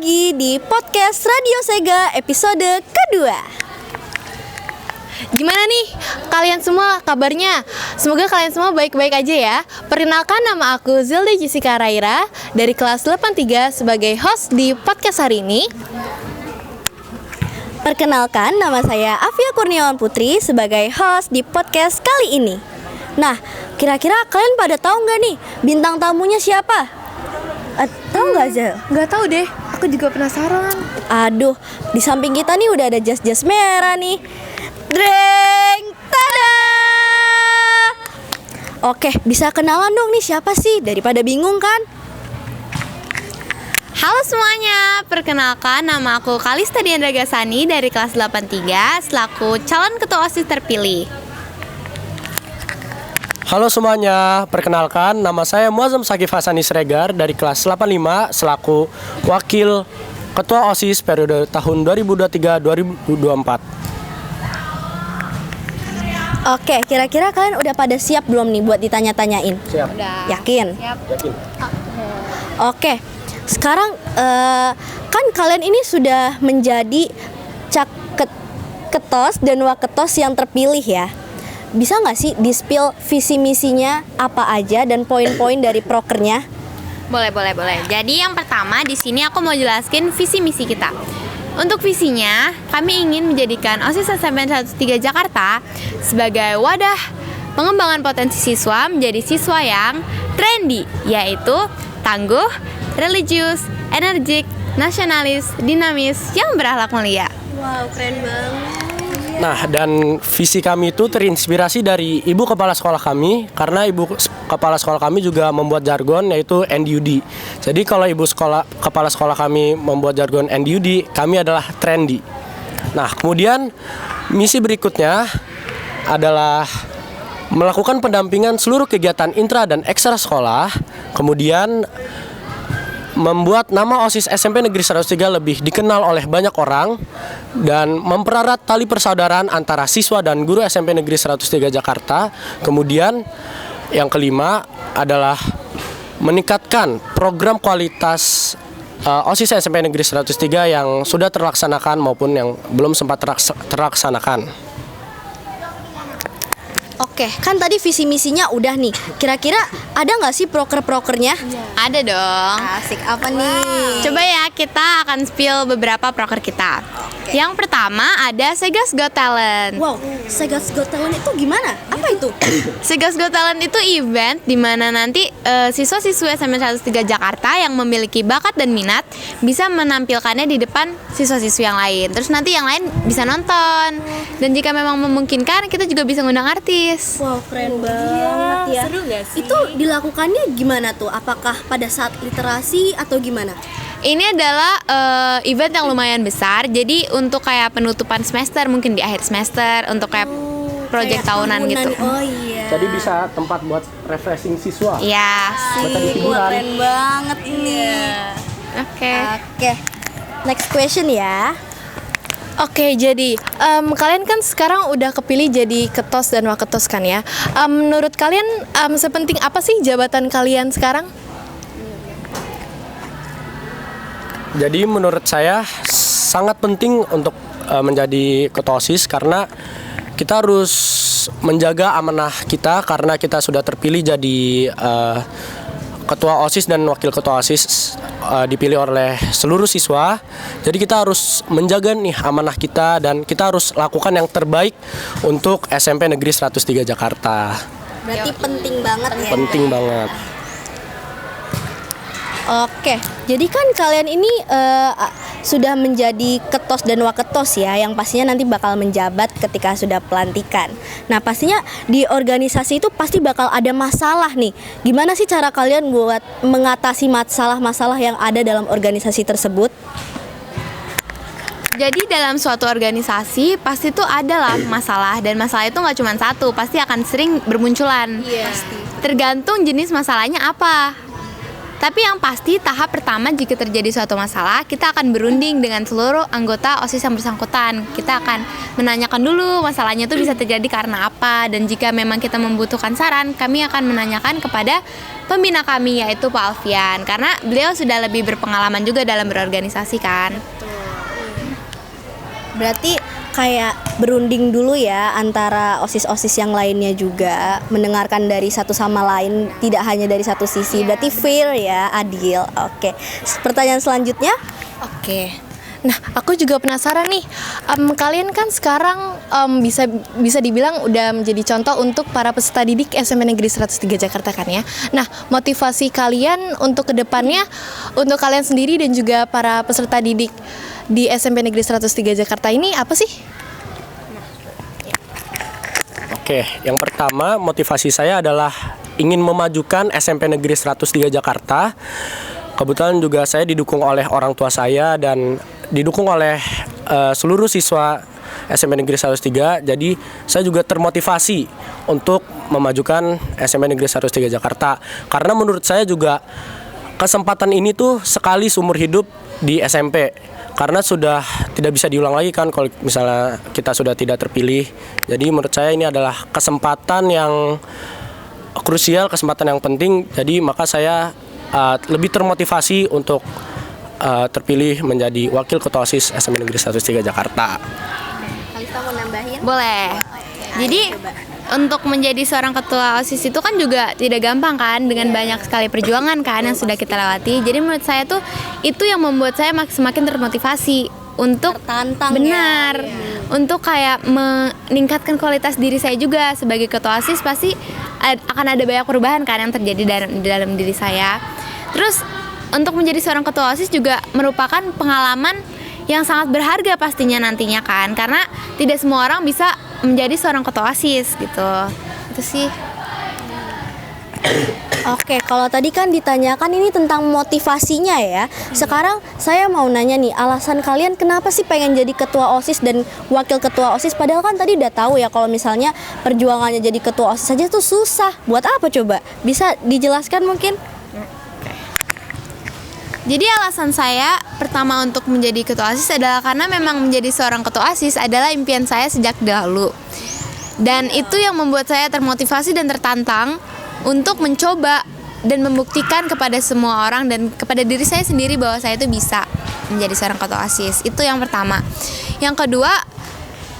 lagi di podcast Radio Sega episode kedua. Gimana nih kalian semua kabarnya? Semoga kalian semua baik-baik aja ya. Perkenalkan, nama aku Zilda Jessica Raira dari kelas 83 sebagai host di podcast hari ini. Perkenalkan, nama saya Afia Kurniawan Putri sebagai host di podcast kali ini. Nah, kira-kira kalian pada tahu nggak nih bintang tamunya siapa? Tahu nggak, Zel? Nggak tahu deh, aku juga penasaran. Aduh, di samping kita nih udah ada jas-jas merah nih. Dreng, tada! Oke, bisa kenalan dong nih siapa sih? Daripada bingung kan? Halo semuanya, perkenalkan nama aku Kalista Diandra Gasani dari kelas 83 selaku calon ketua OSIS terpilih. Halo semuanya, perkenalkan nama saya Muazzam Sakif Hasani Sregar dari kelas 85 selaku wakil ketua OSIS periode tahun 2023-2024. Oke, kira-kira kalian udah pada siap belum nih buat ditanya-tanyain? Siap. Udah. Yakin? Yakin. Oke, sekarang kan kalian ini sudah menjadi ketos dan waketos yang terpilih ya. Bisa nggak sih di-spill visi misinya apa aja dan poin-poin dari prokernya? Boleh. Jadi yang pertama di sini aku mau jelaskin visi misi kita. Untuk visinya, kami ingin menjadikan OSIS SMPN 103 Jakarta sebagai wadah pengembangan potensi siswa menjadi siswa yang trendy, yaitu tangguh, religius, energik, nasionalis, dinamis, yang berakhlak mulia. Wow, keren banget. Nah, dan visi kami itu terinspirasi dari ibu kepala sekolah kami, karena ibu kepala sekolah kami juga membuat jargon yaitu NDUD. Jadi kalau kepala sekolah kami membuat jargon NDUD, kami adalah trendy. Nah, kemudian misi berikutnya adalah melakukan pendampingan seluruh kegiatan intra dan ekstra sekolah, kemudian membuat nama OSIS SMP Negeri 103 lebih dikenal oleh banyak orang, dan mempererat tali persaudaraan antara siswa dan guru SMP Negeri 103 Jakarta. Kemudian yang kelima adalah meningkatkan program kualitas OSIS SMP Negeri 103 yang sudah terlaksanakan maupun yang belum sempat terlaksanakan. Oke, kan tadi visi misinya udah nih. Kira-kira ada nggak sih proker-prokernya? Ada dong. Asik, apa nih? Coba ya, kita akan spill beberapa proker kita. Yang pertama ada Segas Got Talent. Wow, Segas Got Talent itu gimana? Apa itu? Segas Got Talent itu event di mana nanti siswa-siswa SMPN 103 Jakarta yang memiliki bakat dan minat bisa menampilkannya di depan siswa-siswi yang lain. Terus nanti yang lain bisa nonton. Dan jika memang memungkinkan, kita juga bisa ngundang artis. Wow, keren banget ya. Seru gak sih? Itu dilakukannya gimana tuh? Apakah pada saat literasi atau gimana? Ini adalah event yang lumayan besar. Jadi untuk kayak penutupan semester, mungkin di akhir semester, untuk kayak proyek tahunan gitu. Oh iya. Jadi bisa tempat buat refreshing siswa. Iya. Buat tadi Wah, hiburan. keren banget ini. Oke. Oke. Next question ya. Oke, jadi kalian kan sekarang udah kepilih jadi ketos dan waketos kan ya. Menurut kalian sepenting apa sih jabatan kalian sekarang? Jadi menurut saya sangat penting untuk menjadi ketua OSIS, karena kita harus menjaga amanah kita, karena kita sudah terpilih jadi ketua OSIS dan wakil ketua OSIS dipilih oleh seluruh siswa. Jadi kita harus menjaga nih amanah kita, dan kita harus lakukan yang terbaik untuk SMP Negeri 103 Jakarta. Berarti penting banget ya. Penting banget. Oke, jadi kan kalian ini sudah menjadi ketos dan waketos ya, yang pastinya nanti bakal menjabat ketika sudah pelantikan. Nah, pastinya di organisasi itu pasti bakal ada masalah nih. Gimana sih cara kalian buat mengatasi masalah-masalah yang ada dalam organisasi tersebut? Jadi dalam suatu organisasi pasti tuh ada lah masalah, dan masalah itu nggak cuma satu, pasti akan sering bermunculan. Pasti. Tergantung jenis masalahnya apa. Tapi yang pasti tahap pertama jika terjadi suatu masalah, kita akan berunding dengan seluruh anggota OSIS yang bersangkutan. Kita akan menanyakan dulu masalahnya itu bisa terjadi karena apa, dan jika memang kita membutuhkan saran, kami akan menanyakan kepada pembina kami, yaitu Pak Alfian, karena beliau sudah lebih berpengalaman juga dalam berorganisasi kan. Berarti kayak berunding dulu ya antara OSIS-OSIS yang lainnya juga, mendengarkan dari satu sama lain, tidak hanya dari satu sisi. Berarti fair ya, adil. Oke. Pertanyaan selanjutnya? Oke. Nah, aku juga penasaran nih. Kalian kan sekarang bisa dibilang udah menjadi contoh untuk para peserta didik SMP Negeri 103 Jakarta kan ya. Nah, motivasi kalian untuk kedepannya, untuk kalian sendiri dan juga para peserta didik di SMP Negeri 103 Jakarta ini apa sih? Oke, yang pertama motivasi saya adalah ingin memajukan SMP Negeri 103 Jakarta. Kebetulan juga saya didukung oleh orang tua saya dan didukung oleh seluruh siswa SMP Negeri 103. Jadi saya juga termotivasi untuk memajukan SMP Negeri 103 Jakarta. Karena menurut saya juga kesempatan ini tuh sekali seumur hidup di SMP. Karena sudah tidak bisa diulang lagi kan kalau misalnya kita sudah tidak terpilih. Jadi menurut saya ini adalah kesempatan yang krusial, kesempatan yang penting. Jadi maka saya lebih termotivasi untuk terpilih menjadi Wakil Ketua OSIS SMP Negeri 103 Jakarta. Kalista mau nambahin? Boleh. Jadi untuk menjadi seorang ketua OSIS itu kan juga tidak gampang kan, dengan banyak sekali perjuangan kan yang sudah kita lewati. Jadi menurut saya tuh itu yang membuat saya semakin termotivasi untuk Tertantang benar ya. untuk kayak meningkatkan kualitas diri saya juga sebagai ketua OSIS. Pasti akan ada banyak perubahan kan yang terjadi dalam diri saya. Terus untuk menjadi seorang ketua OSIS juga merupakan pengalaman yang sangat berharga pastinya nantinya kan, karena tidak semua orang bisa menjadi seorang ketua OSIS gitu. Itu sih. Oke, kalau tadi kan ditanyakan ini tentang motivasinya ya. Sekarang saya mau nanya nih, alasan kalian kenapa sih pengen jadi ketua OSIS dan wakil ketua OSIS? Padahal kan tadi udah tahu ya kalau misalnya perjuangannya jadi ketua OSIS saja tuh susah. Buat apa coba? Bisa dijelaskan mungkin? Jadi alasan saya pertama untuk menjadi ketua OSIS adalah karena memang menjadi seorang ketua OSIS adalah impian saya sejak dahulu. Dan itu yang membuat saya termotivasi dan tertantang untuk mencoba dan membuktikan kepada semua orang dan kepada diri saya sendiri bahwa saya itu bisa menjadi seorang ketua OSIS. Itu yang pertama. Yang kedua,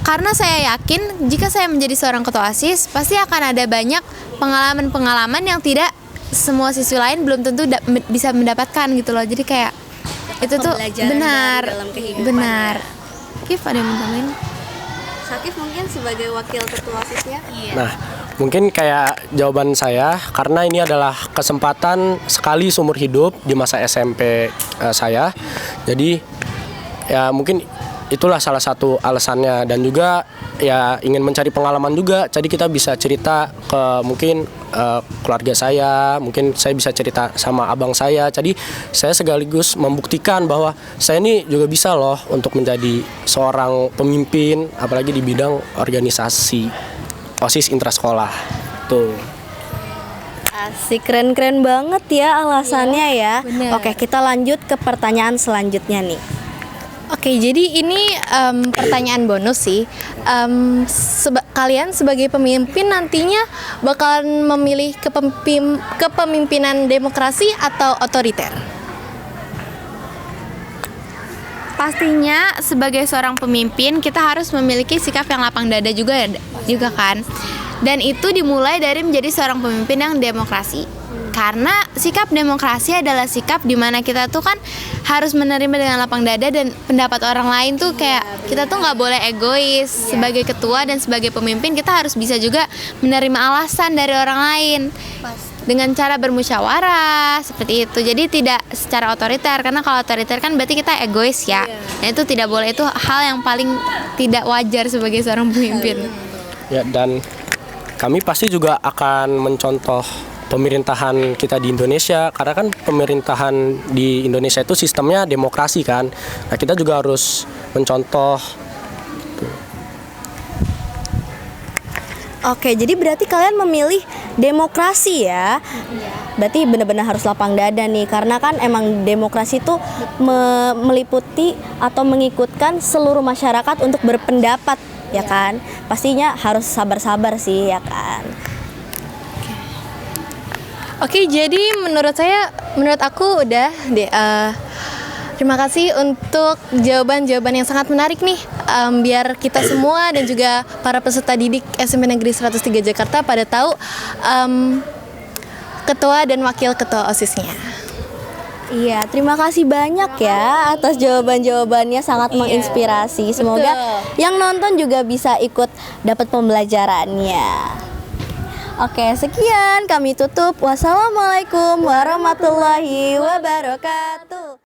karena saya yakin jika saya menjadi seorang ketua OSIS pasti akan ada banyak pengalaman-pengalaman yang tidak semua siswi lain belum tentu bisa mendapatkan gitu loh. Jadi kayak itu tuh benar, benar. Kif ada yang mau tambahin? Sakif mungkin sebagai wakil ketua OSISnya? Nah, mungkin kayak jawaban saya, karena ini adalah kesempatan sekali seumur hidup di masa SMP saya. Jadi ya mungkin itulah salah satu alasannya, dan juga ya ingin mencari pengalaman juga. Jadi kita bisa cerita ke mungkin keluarga saya, mungkin saya bisa cerita sama abang saya. Jadi saya sekaligus membuktikan bahwa saya ini juga bisa loh untuk menjadi seorang pemimpin, apalagi di bidang organisasi OSIS intrasekolah. Tuh. Asik, keren-keren banget ya alasannya ya. bener. Oke, kita lanjut ke pertanyaan selanjutnya nih. Oke, jadi ini pertanyaan bonus sih. Kalian sebagai pemimpin nantinya bakalan memilih kepemimpinan demokrasi atau otoriter? Pastinya sebagai seorang pemimpin kita harus memiliki sikap yang lapang dada juga kan. Dan itu dimulai dari menjadi seorang pemimpin yang demokrasi. Karena sikap demokrasi adalah sikap di mana kita tuh kan harus menerima dengan lapang dada, dan pendapat orang lain tuh kayak kita tuh nggak boleh egois. Sebagai ketua dan sebagai pemimpin kita harus bisa juga menerima alasan dari orang lain dengan cara bermusyawarah seperti itu. Jadi tidak secara otoriter, karena kalau otoriter kan berarti kita egois ya. Nah itu tidak boleh, itu hal yang paling tidak wajar sebagai seorang pemimpin. Ya, dan kami pasti juga akan mencontoh pemerintahan kita di Indonesia, karena kan pemerintahan di Indonesia itu sistemnya demokrasi kan. Nah, kita juga harus mencontoh. Oke, jadi berarti kalian memilih demokrasi ya. berarti benar-benar harus lapang dada nih, karena kan emang demokrasi itu meliputi atau mengikutkan seluruh masyarakat untuk berpendapat, ya kan? Pastinya harus sabar-sabar sih, ya kan? Oke, jadi menurut aku udah deh. Terima kasih untuk jawaban-jawaban yang sangat menarik nih. Biar kita semua dan juga para peserta didik SMP Negeri 103 Jakarta pada tahu ketua dan wakil ketua OSIS-nya. Iya, terima kasih banyak ya atas jawaban-jawabannya, sangat menginspirasi. Semoga yang nonton juga bisa ikut dapat pembelajarannya. Oke, sekian kami tutup. Wassalamualaikum warahmatullahi wabarakatuh.